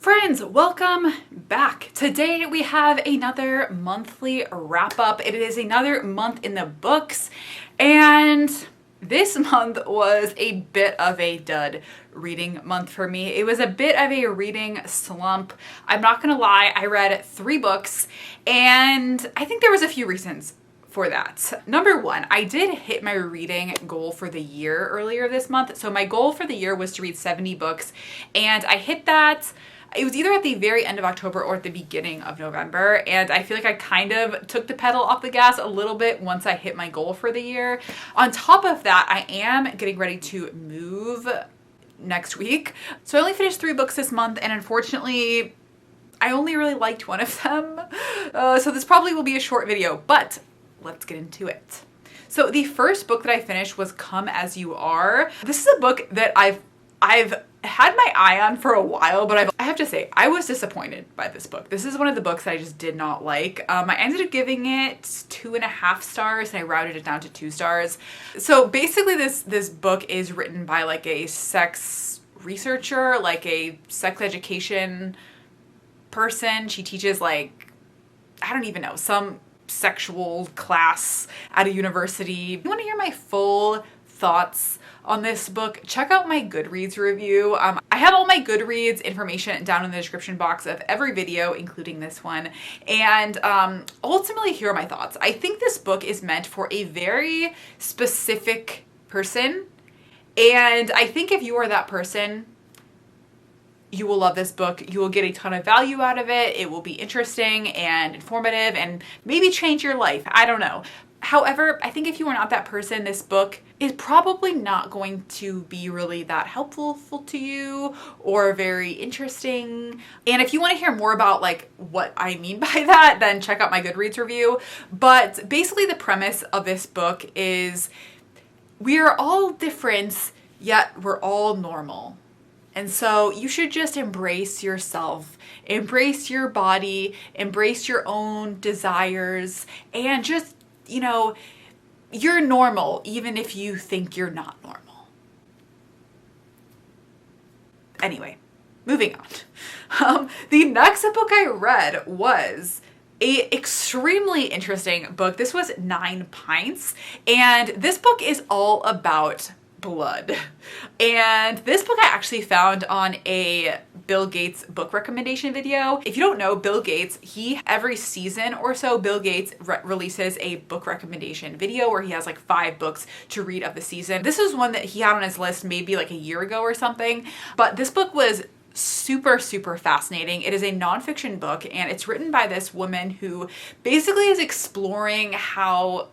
Friends, welcome back. Today we have another monthly wrap up. It is another month in the books, and this month was a bit of a dud reading month for me. It was a bit of a reading slump. I'm not gonna lie, I read 3 books, and I think there was a few reasons for that. Number one, I did hit my reading goal for the year earlier this month. So my goal for the year was to read 70 books, and I hit that. It was either at the very end of October or at the beginning of November, and I feel like I kind of took the pedal off the gas a little bit once I hit my goal for the year. On top of that, I am getting ready to move next week. So I only finished 3 books this month, and unfortunately, I only really liked one of them. So this probably will be a short video, but let's get into it. So the first book that I finished was Come As You Are. This is a book that I've had my eye on for a while, but I have to say, I was disappointed by this book. This is one of the books that I just did not like. I ended up giving it 2.5 stars, and I rounded it down to 2 stars. So basically this book is written by like a sex researcher, like a sex education person. She teaches like, I don't even know, some sexual class at a university. If you want to hear my full thoughts on this book, check out my GoodReads review. I have all my GoodReads information down in the description box of every video, including this one. And ultimately, here are my thoughts. I think this book is meant for a very specific person. And I think if you are that person, you will love this book. You will get a ton of value out of it. It will be interesting and informative and maybe change your life. I don't know. However, I think if you are not that person, this book is probably not going to be really that helpful to you or very interesting. And if you want to hear more about like what I mean by that, then check out my GoodReads review. But basically the premise of this book is we are all different, yet we're all normal. And so you should just embrace yourself, embrace your body, embrace your own desires, and just, you know, you're normal even if you think you're not normal. Anyway, moving on. The next book I read was an extremely interesting book. This was 9 Pints, and this book is all about blood. And this book I actually found on a Bill Gates book recommendation video. If you don't know Bill Gates, every season or so, Bill Gates releases a book recommendation video where he has like 5 books to read of the season. This is one that he had on his list maybe like a year ago or something, but this book was super fascinating. It is a nonfiction book, and it's written by this woman who basically is exploring how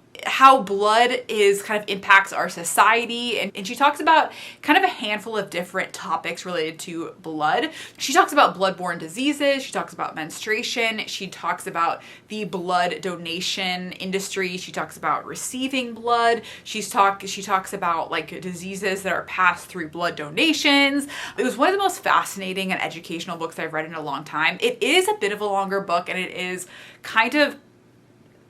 blood kind of impacts our society, and she talks about kind of a handful of different topics related to blood. She talks about bloodborne diseases, she talks about menstruation, she talks about the blood donation industry, she talks about receiving blood, she talks about like diseases that are passed through blood donations. It was one of the most fascinating and educational books I've read in a long time. It is a bit of a longer book, and it is kind of,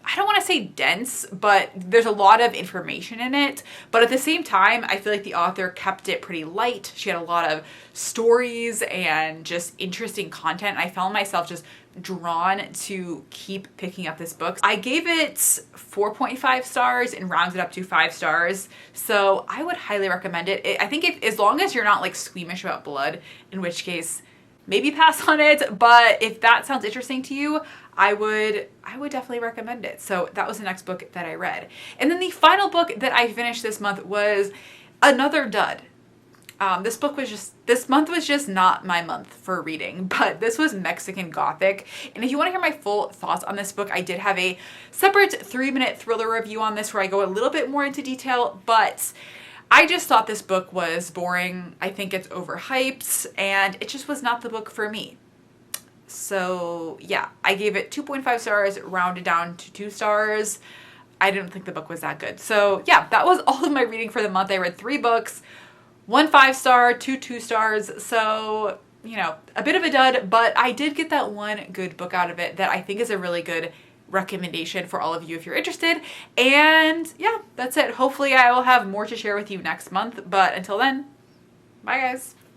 I don't want to say dense, but there's a lot of information in it. But at the same time, I feel like the author kept it pretty light. She had a lot of stories and just interesting content. I found myself just drawn to keep picking up this book. I gave it 4.5 stars and rounded up to 5 stars. So I would highly recommend it. I think as long as you're not like squeamish about blood, in which case maybe pass on it. But if that sounds interesting to you, I would definitely recommend it. So that was the next book that I read. And then the final book that I finished this month was another dud. This month was just not my month for reading, but this was Mexican Gothic. And if you want to hear my full thoughts on this book, I did have a separate 3-minute thriller review on this where I go a little bit more into detail, but I just thought this book was boring. I think it's overhyped, and it just was not the book for me. So yeah, I gave it 2.5 stars, rounded down to 2 stars. I didn't think the book was that good. So yeah, that was all of my reading for the month. I read 3 books, 1 5-star, 2 2 stars. So, you know, a bit of a dud, but I did get that one good book out of it that I think is a really good recommendation for all of you if you're interested. And yeah, that's it. Hopefully I will have more to share with you next month, but until then, bye guys.